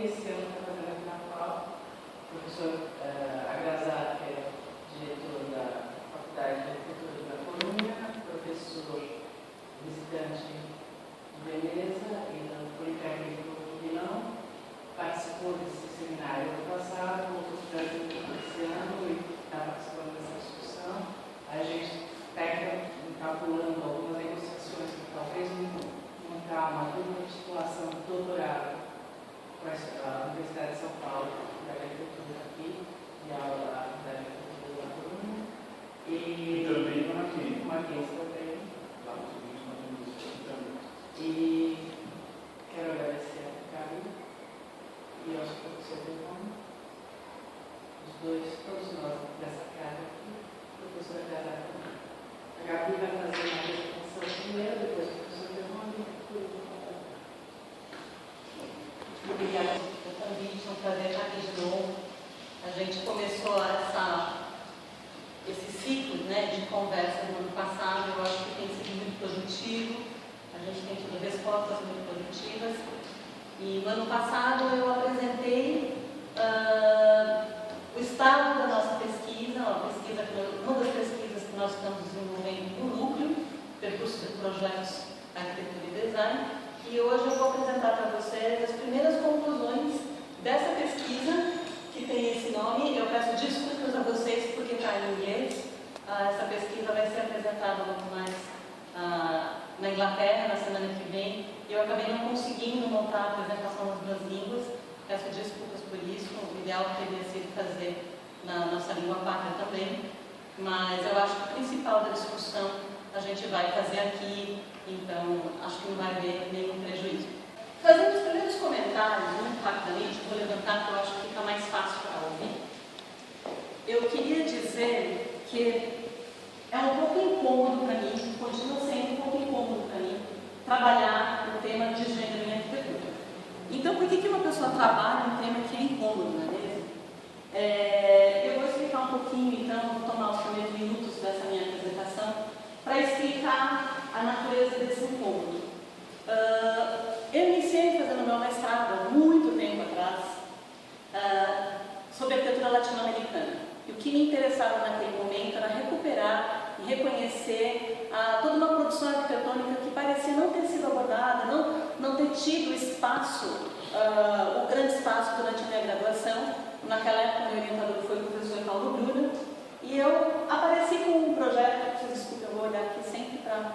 e esse ano trabalhando aqui na FAO. O professor Agrazar, que é diretor da Faculdade de Arquitetura da Colônia, professor visitante de Veneza e da Politécnica de Milão, participou desse seminário ano passado, voltou para o Brasil esse ano e está participando dessa discussão. A gente está calculando algumas negociações que talvez montar uma dupla titulação de doutorado para a Universidade de São Paulo, da Arquitetura aqui, e a aula da Arquitetura da Colônia. E também no Mackenzie. Mackenzie também. Lá no seguinte, nós temos isso também. E quero agradecer a Gabi e aos professores de nome, os dois, todos nós dessa casa aqui, professora Gabi também. A Gabi vai fazer uma apresentação primeiro, depois o professor de nome. Obrigada pelo convite, é um prazer estar aqui de novo. A gente começou esse ciclo, né, de conversa no ano passado, eu acho que tem sido muito produtivo, a gente tem tido respostas muito produtivas. E no ano passado eu apresentei o estado da nossa pesquisa, uma das pesquisas que nós estamos desenvolvendo no núcleo, percurso de projetos arquitetura e design, e hoje eu vou apresentar para vocês as primeiras conclusões dessa pesquisa, que tem esse nome. Eu peço desculpas a vocês porque está em inglês. Essa pesquisa vai ser apresentada muito mais na Inglaterra na semana que vem. Eu acabei não conseguindo montar a apresentação nas duas línguas. Peço desculpas por isso. O ideal teria sido fazer na nossa língua pátria também. Mas eu acho que o principal da discussão a gente vai fazer aqui, então acho que não vai haver nenhum prejuízo. Fazendo os primeiros comentários, muito rapidamente, vou levantar que eu acho que fica mais fácil para ouvir. Eu queria dizer que é um pouco incômodo para mim, continua sendo um pouco incômodo para mim, trabalhar no tema de gênero em arquitetura. Então, por que uma pessoa trabalha um tema que é incômodo, não é mesmo? Eu vou explicar um pouquinho, então, vou tomar os primeiros minutos dessa minha apresentação para explicar a natureza desse incômodo. Eu iniciei fazendo meu mestrado há muito tempo atrás sobre arquitetura latino-americana. E o que me interessava naquele momento era recuperar e reconhecer toda uma produção arquitetônica que parecia não ter sido abordada, não ter tido espaço, o grande espaço durante a minha graduação. Naquela época, meu orientador foi o professor Paulo Bruna, e eu apareci com um projeto, vocês desculpem, eu vou olhar aqui sempre para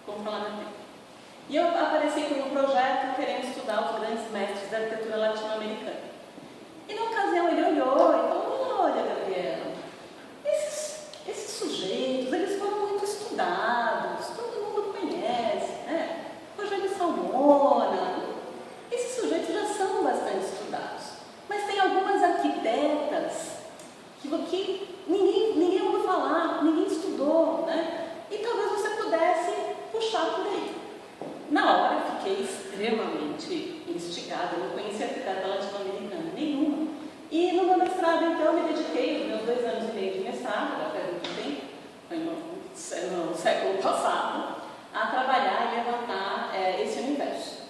controlar meu tempo. E eu apareci com um projeto querendo estudar os grandes mestres da arquitetura latino-americana. E na ocasião ele olhou e falou: olha, Gabriela, esses sujeitos, eles foram muito estudados, todo mundo conhece, né? Rogério Salmona, esses sujeitos já são bastante estudados. Mas tem algumas arquitetas que ninguém ouviu falar, ninguém estudou, né? E talvez você pudesse puxar por aí. Na hora eu fiquei extremamente instigada, eu não conhecia arquiteta latino-americana nenhuma. E no meu mestrado, então, eu me dediquei, os meus 2 anos e meio de mestrado, já faz muito tempo, foi no século passado, a trabalhar e levantar esse universo.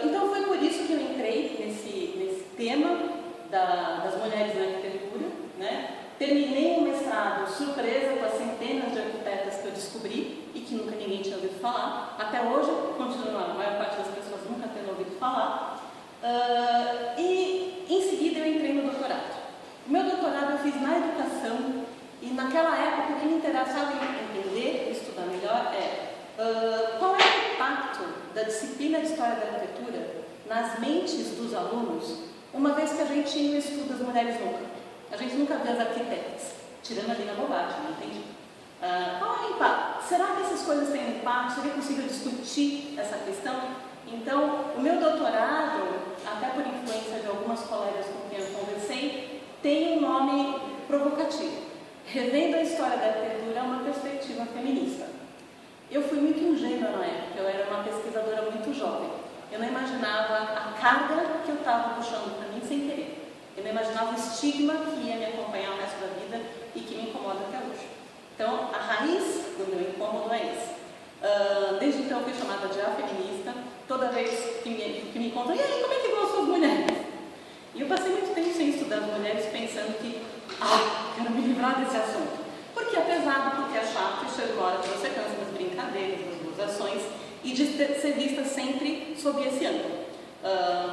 Então foi por isso que eu entrei nesse tema das mulheres na arquitetura, né? Terminei o mestrado surpresa com as centenas de arquitetas que eu descobri e que nunca ninguém tinha ouvido falar. Até hoje, continua a maior parte das pessoas nunca tendo ouvido falar. E em seguida eu entrei no doutorado. O meu doutorado eu fiz na educação e naquela época o que me interessava em entender, estudar melhor, qual é o impacto da disciplina de História da Arquitetura nas mentes dos alunos, uma vez que a gente não estuda as mulheres nunca. A gente nunca vê as arquitetas, tirando ali na bobagem, não entendi. Qual é o impacto? Será que essas coisas têm impacto? Seria possível discutir essa questão? Então, o meu doutorado, até por influência de algumas colegas com quem eu conversei, tem um nome provocativo. Revendo a História da Arquitetura, uma perspectiva feminista. Eu fui muito ingênua na época, eu era uma pesquisadora muito jovem. Eu não imaginava a carga que eu estava puxando para mim sem querer. Eu não imaginava o estigma que ia me acompanhar o resto da vida e que me incomoda até hoje. Então, a raiz do meu incômodo é esse. Desde então, eu fui chamada de afeminista. Toda vez que me encontram, e aí, como é que vão suas mulheres? E eu passei muito tempo sem estudar as mulheres pensando que, quero me livrar desse assunto. Porque apesar do que é chato, chega uma hora que você cansa das brincadeiras, das gozações, e de ser vista sempre sob esse ângulo.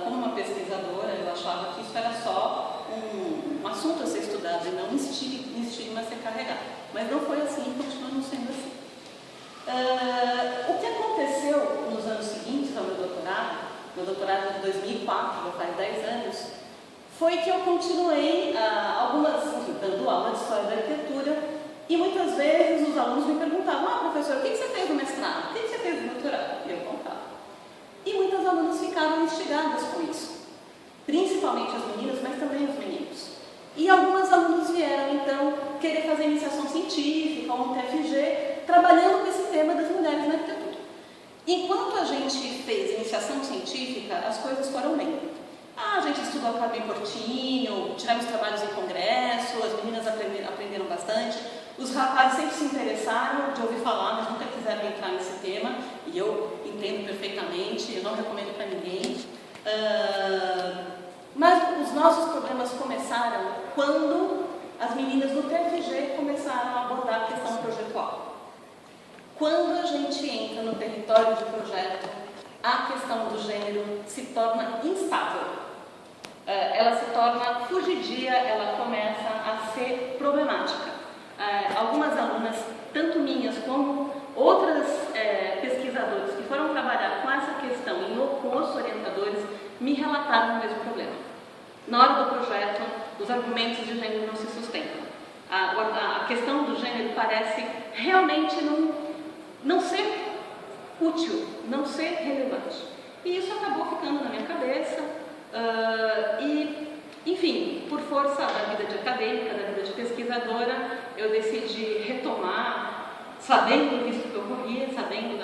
Como uma pesquisadora, eu achava que isso era só um assunto a ser estudado e não um estigma a ser carregado. Mas não foi assim e continua não sendo assim. O que aconteceu nos anos seguintes ao meu doutorado de 2004, já faz 10 anos, foi que eu continuei dando aula de História da Arquitetura e muitas vezes os alunos me perguntavam: professor, o que você fez no mestrado? O que você fez no doutorado? E eu contava. E muitas alunas ficaram instigadas com isso, principalmente as meninas, mas também os meninos. E algumas alunas vieram, então, querer fazer iniciação científica ou um TFG, trabalhando com esse tema das mulheres na arquitetura. Enquanto a gente fez iniciação científica, as coisas foram bem. A gente estudou a Carmen Portinho, tivemos trabalhos em congresso, as meninas aprenderam bastante. Os rapazes sempre se interessaram de ouvir falar, mas nunca quiseram entrar nesse tema, e eu entendo perfeitamente, eu não recomendo para ninguém. Mas os nossos problemas começaram quando as meninas do TFG começaram a abordar a questão projetual. Quando a gente entra no território de projeto, a questão do gênero se torna instável. Ela se torna fugidia, ela começa a ser problemática. Algumas alunas, tanto minhas como outras pesquisadoras que foram trabalhar com essa questão com os orientadores, me relataram o mesmo problema. Na hora do projeto, os argumentos de gênero não se sustentam. A questão do gênero parece realmente não ser útil, não ser relevante. E isso acabou ficando na minha cabeça. Enfim, por força da vida de acadêmica, da vida de pesquisadora, eu decidi retomar, sabendo disso que ocorria, sabendo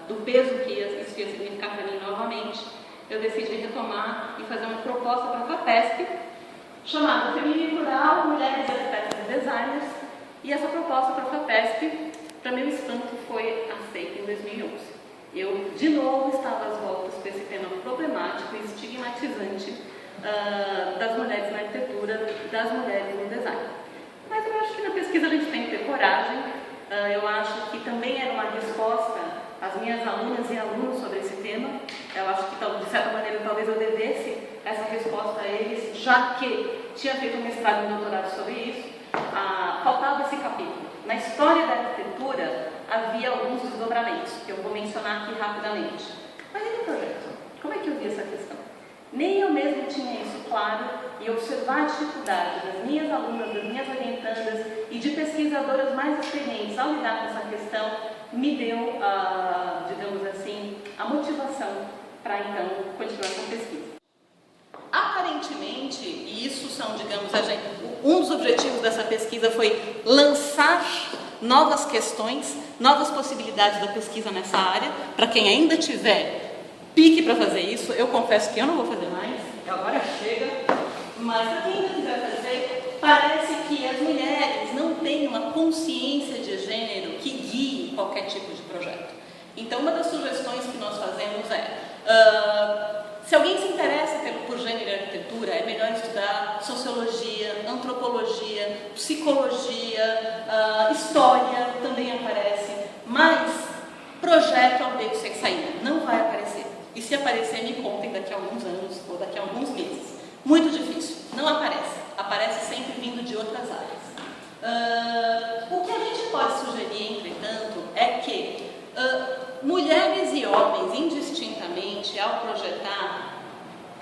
do peso que isso ia significar para mim novamente, eu decidi retomar e fazer uma proposta para a FAPESP, chamada Feminino e Rural, Mulheres Arquitetas e Designers, e essa proposta para a FAPESP, para meu espanto, foi aceita em 2011. Eu, de novo, estava às voltas com esse tema problemático e estigmatizante das mulheres na arquitetura, das mulheres no design. Mas eu acho que na pesquisa a gente tem que ter coragem. Eu acho que também era uma resposta às minhas alunas e alunos sobre esse tema. Eu acho que, de certa maneira, talvez eu devesse essa resposta a eles, já que tinha feito um mestrado e um doutorado sobre isso. Faltava esse capítulo. Na história da arquitetura havia alguns desdobramentos, que eu vou mencionar aqui rapidamente. Mas e no projeto? Como é que eu vi essa questão? Nem eu mesma tinha isso claro, e observar a dificuldade das minhas alunas, das minhas orientandas e de pesquisadoras mais experientes ao lidar com essa questão, me deu, digamos assim, a motivação para então continuar com a pesquisa. Aparentemente, e isso são, digamos, um dos objetivos dessa pesquisa foi lançar novas questões, novas possibilidades da pesquisa nessa área, para quem ainda tiver pique para fazer isso. Eu confesso que eu não vou fazer mais, agora chega, mas para quem ainda quiser fazer, parece que as mulheres não têm uma consciência de gênero que guie qualquer tipo de projeto. Então, uma das sugestões que nós fazemos se alguém se interessa por gênero e arquitetura, é melhor estudar sociologia, antropologia, psicologia, história também aparece, mas projeto é um beco sem saída, não vai aparecer. E se aparecer, me contem daqui a alguns anos ou daqui a alguns meses. Muito difícil, não aparece. Aparece sempre vindo de outras áreas. O que a gente pode sugerir, entretanto, é que mulheres e homens, indistintamente, ao projetar,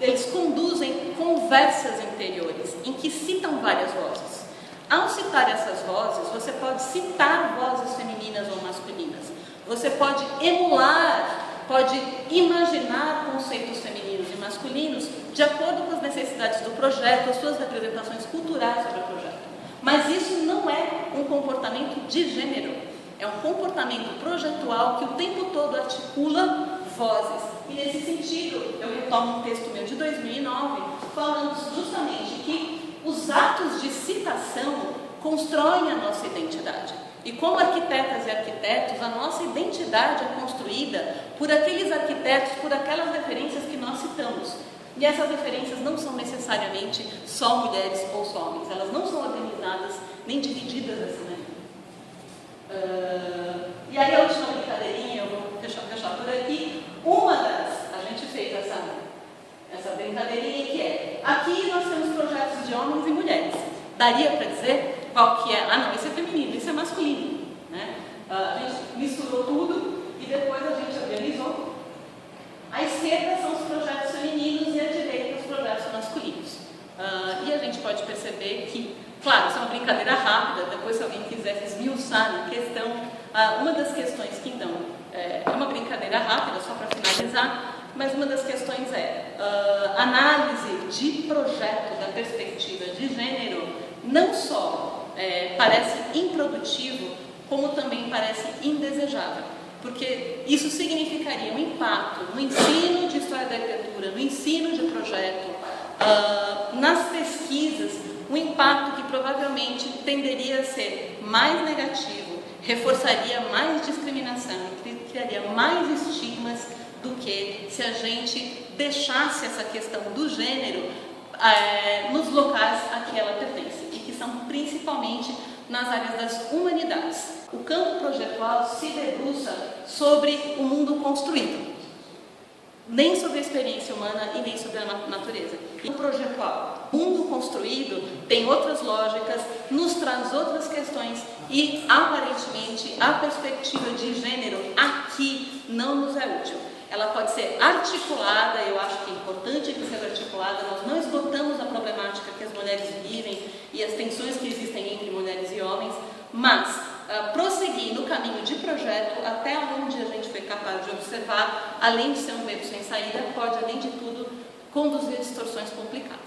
eles conduzem conversas interiores, em que citam várias vozes. Ao citar essas vozes, você pode citar vozes femininas ou masculinas. Você pode emular, pode imaginar conceitos femininos e masculinos de acordo com as necessidades do projeto, as suas representações culturais sobre o projeto. Mas isso não é um comportamento de gênero, é um comportamento projetual que o tempo todo articula vozes. E nesse sentido, eu retomo um texto meu de 2009, falando justamente que os atos de citação constroem a nossa identidade. E como arquitetas e arquitetos, a nossa identidade é construída por aqueles arquitetos, por aquelas referências que nós citamos. E essas referências não são necessariamente só mulheres ou só homens, elas não são organizadas nem divididas dessa maneira. E aí a última brincadeirinha, eu vou fechar por aqui, a gente fez essa brincadeirinha que é, aqui nós temos projetos de homens e mulheres, daria para dizer qual que é? Ah não, esse é feminino, esse é masculino, né? A gente misturou tudo e depois a gente organizou. À esquerda são os projetos femininos e à direita os projetos masculinos. E a gente pode perceber que, claro, isso é uma brincadeira rápida, depois se alguém quiser esmiuçar na questão, uma das questões que então, é uma brincadeira rápida, só para finalizar, mas uma das questões é análise de projeto da perspectiva de gênero não só parece improdutivo, como também parece indesejável. Porque isso significaria um impacto no ensino de história da arquitetura, no ensino de projeto, nas pesquisas, um impacto que provavelmente tenderia a ser mais negativo, reforçaria mais discriminação, criaria mais estigmas do que se a gente deixasse essa questão do gênero nos locais a que ela pertence, e que são principalmente nas áreas das humanidades. O campo projetual se debruça sobre o mundo construído, nem sobre a experiência humana e nem sobre a natureza. E o projetual, o mundo construído, tem outras lógicas, nos traz outras questões e, aparentemente, a perspectiva de gênero aqui não nos é útil. Ela pode ser articulada, eu acho que é importante que seja articulada, nós não esgotamos a problemática que as mulheres vivem e as tensões que existem entre mulheres e homens, mas prosseguir no caminho de projeto até onde a gente foi capaz de observar, além de ser um beco sem saída, pode, além de tudo, conduzir a distorções complicadas.